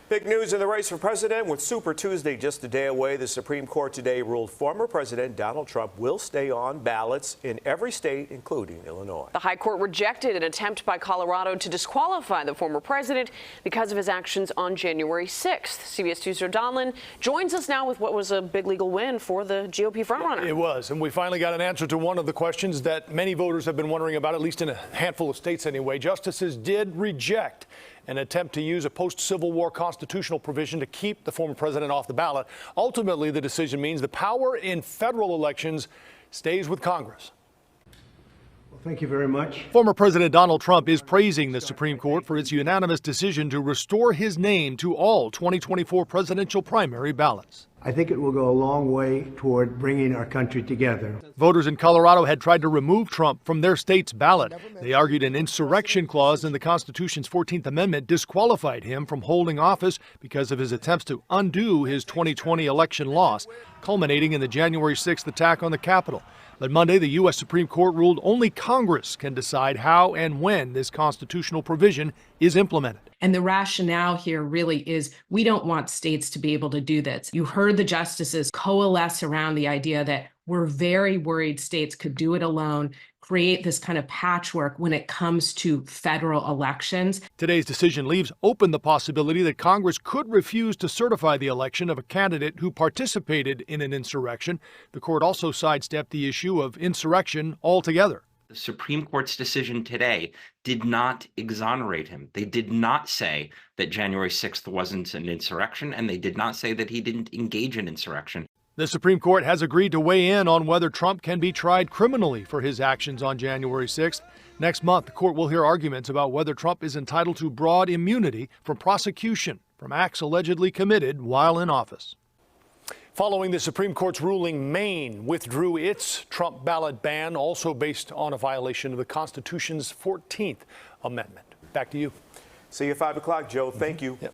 Big news in the race for president with Super Tuesday just a day away. The Supreme Court today ruled former President Donald Trump will stay on ballots in every state, including Illinois. The High Court rejected an attempt by Colorado to disqualify the former president because of his actions on January 6th. CBS 2's Joe Donlon joins us now with what was a big legal win for the GOP frontrunner. It was, and we finally got an answer to one of the questions that many voters have been wondering about, at least in a handful of states anyway. Justices did reject an attempt to use a post-Civil War constitutional provision to keep the former president off the ballot. Ultimately, the decision means the power in federal elections stays with Congress. Well, thank you very much. Former President Donald Trump is praising the Supreme Court for its unanimous decision to restore his name to all 2024 presidential primary ballots. I think it will go a long way toward bringing our country together. Voters in Colorado had tried to remove Trump from their state's ballot. They argued an insurrection clause in the Constitution's 14th Amendment disqualified him from holding office because of his attempts to undo his 2020 election loss, culminating in the January 6th attack on the Capitol. But Monday, the U.S. Supreme Court ruled only Congress can decide how and when this constitutional provision is implemented. And the rationale here really is we don't want states to be able to do this. You heard the justices coalesce around the idea that we're very worried states could do it alone, create this kind of patchwork when it comes to federal elections. Today's decision leaves open the possibility that Congress could refuse to certify the election of a candidate who participated in an insurrection. The court also sidestepped the issue of insurrection altogether. The Supreme Court's decision today did not exonerate him. They did not say that January 6th wasn't an insurrection, and they did not say that he didn't engage in insurrection. The Supreme Court has agreed to weigh in on whether Trump can be tried criminally for his actions on January 6th. Next month, the court will hear arguments about whether Trump is entitled to broad immunity from prosecution from acts allegedly committed while in office. Following the Supreme Court's ruling, Maine withdrew its Trump ballot ban, also based on a violation of the Constitution's 14th Amendment. Back to you. See you at 5 o'clock, Joe. Thank you. Yep.